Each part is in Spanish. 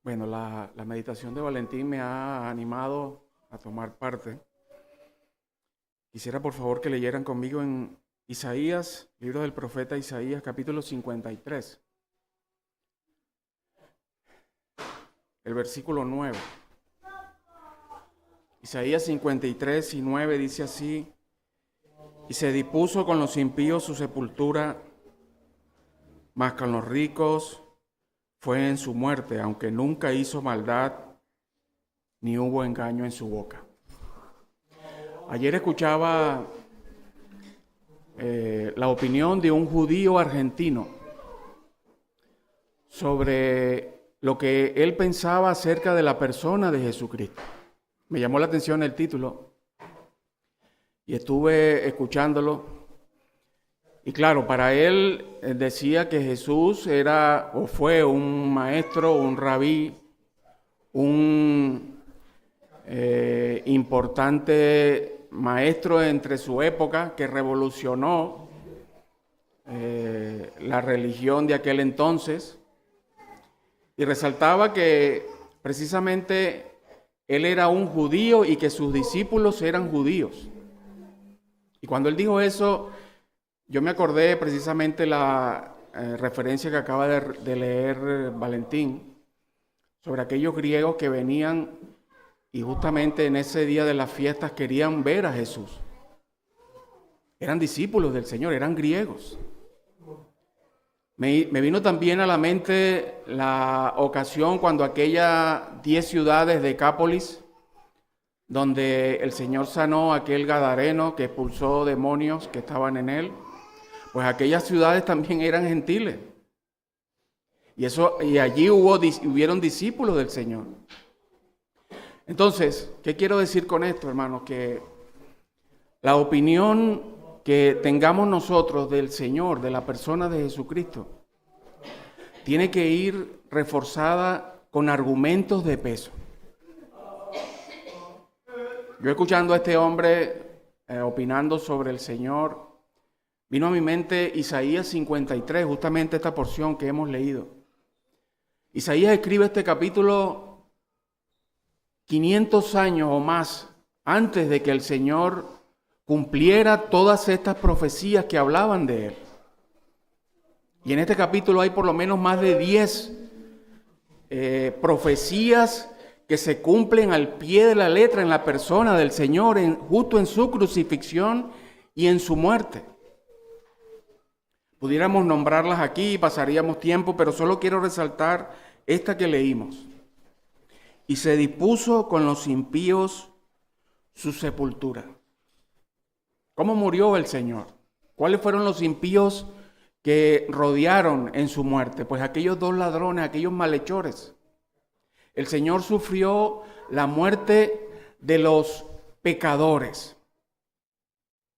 Bueno, la meditación de Valentín me ha animado a tomar parte. Quisiera por favor que leyeran conmigo en Isaías, libro del profeta Isaías, capítulo 53, el versículo 9. Isaías 53 y 9 dice así: y se dispuso con los impíos su sepultura, mas con los ricos fue en su muerte, aunque nunca hizo maldad, ni hubo engaño en su boca. Ayer escuchaba la opinión de un judío argentino sobre lo que él pensaba acerca de la persona de Jesucristo. Me llamó la atención el título y estuve escuchándolo. Y claro, para él decía que Jesús era o fue un maestro, un rabí, un importante maestro entre su época que revolucionó la religión de aquel entonces, y resaltaba que precisamente él era un judío y que sus discípulos eran judíos. Y cuando él dijo eso, yo me acordé precisamente la referencia que acaba de leer Valentín sobre aquellos griegos que venían y justamente en ese día de las fiestas querían ver a Jesús. Eran discípulos del Señor, eran griegos. Me vino también a la mente la ocasión cuando aquellas 10 ciudades de Decápolis, donde el Señor sanó a aquel gadareno que expulsó demonios que estaban en él, pues aquellas ciudades también eran gentiles. Y allí hubieron discípulos del Señor. Entonces, ¿qué quiero decir con esto, hermanos? Que la opinión que tengamos nosotros del Señor, de la persona de Jesucristo, tiene que ir reforzada con argumentos de peso. Yo escuchando a este hombre opinando sobre el Señor, vino a mi mente Isaías 53, justamente esta porción que hemos leído. Isaías escribe este capítulo 500 años o más antes de que el Señor cumpliera todas estas profecías que hablaban de Él. Y en este capítulo hay por lo menos más de 10 profecías que se cumplen al pie de la letra en la persona del Señor, justo en su crucifixión y en su muerte. Pudiéramos nombrarlas aquí y pasaríamos tiempo, pero solo quiero resaltar esta que leímos. Y se dispuso con los impíos su sepultura. ¿Cómo murió el Señor? ¿Cuáles fueron los impíos que rodearon en su muerte? Pues aquellos dos ladrones, aquellos malhechores. El Señor sufrió la muerte de los pecadores.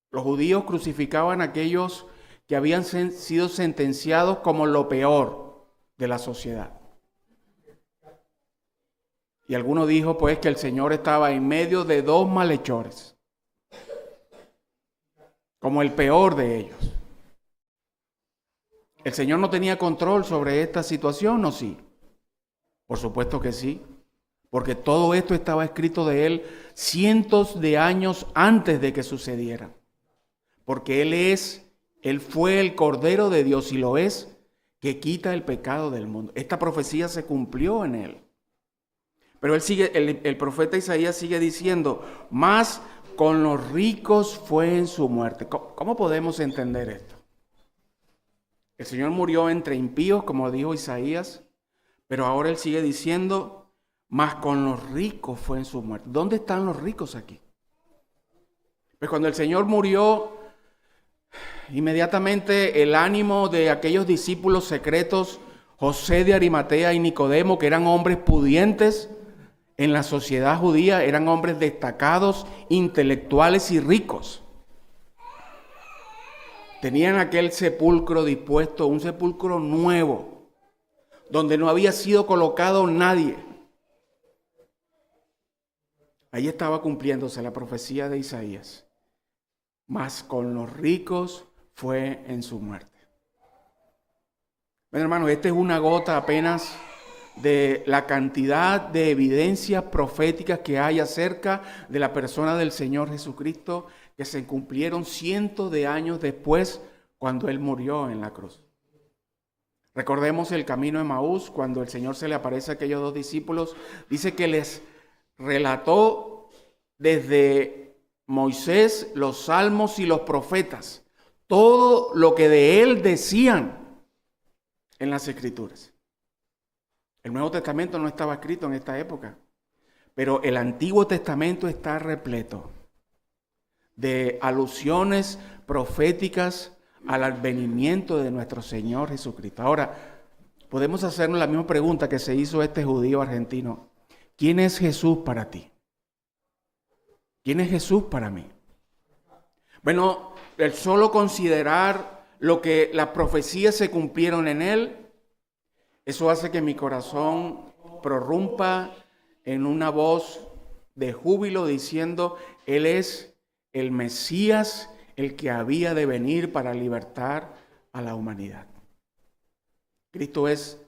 Los judíos crucificaban a aquellos que habían sido sentenciados como lo peor de la sociedad. Y alguno dijo pues que el Señor estaba en medio de dos malhechores, como el peor de ellos. ¿El Señor no tenía control sobre esta situación o sí? Por supuesto que sí, porque todo esto estaba escrito de Él cientos de años antes de que sucediera. Porque Él fue el Cordero de Dios y lo es, que quita el pecado del mundo. Esta profecía se cumplió en Él. Pero el profeta Isaías sigue diciendo, más con los ricos fue en su muerte. ¿Cómo podemos entender esto? El Señor murió entre impíos, como dijo Isaías, pero ahora Él sigue diciendo, más con los ricos fue en su muerte. ¿Dónde están los ricos aquí? Pues cuando el Señor murió, inmediatamente el ánimo de aquellos discípulos secretos, José de Arimatea y Nicodemo, que eran hombres pudientes en la sociedad judía, eran hombres destacados, intelectuales y ricos. Tenían aquel sepulcro dispuesto, un sepulcro nuevo, donde no había sido colocado nadie. Ahí estaba cumpliéndose la profecía de Isaías. Mas con los ricos fue en su muerte. Bueno, hermanos, esta es una gota apenas de la cantidad de evidencias proféticas que hay acerca de la persona del Señor Jesucristo, que se cumplieron cientos de años después cuando Él murió en la cruz. Recordemos el camino de Emaús, cuando el Señor se le aparece a aquellos dos discípulos, dice que les relató desde Moisés, los salmos y los profetas, todo lo que de Él decían en las Escrituras. El Nuevo Testamento no estaba escrito en esta época, pero el Antiguo Testamento está repleto de alusiones proféticas al advenimiento de nuestro Señor Jesucristo. Ahora, podemos hacernos la misma pregunta que se hizo este judío argentino. ¿Quién es Jesús para ti? ¿Quién es Jesús para mí? Bueno, el solo considerar lo que las profecías se cumplieron en Él, eso hace que mi corazón prorrumpa en una voz de júbilo diciendo, Él es el Mesías, el que había de venir para libertar a la humanidad. Cristo es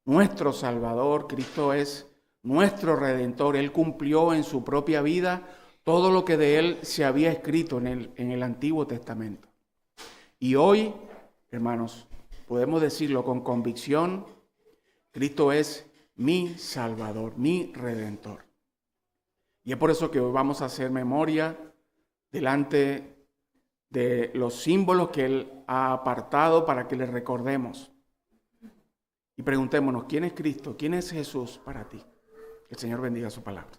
nuestro Salvador, Cristo es nuestro Redentor. Él cumplió en su propia vida todo lo que de Él se había escrito en el Antiguo Testamento. Y hoy, hermanos, podemos decirlo con convicción, Cristo es mi Salvador, mi Redentor. Y es por eso que hoy vamos a hacer memoria delante de los símbolos que Él ha apartado para que le recordemos. Y preguntémonos, ¿quién es Cristo? ¿Quién es Jesús para ti? Que el Señor bendiga su palabra.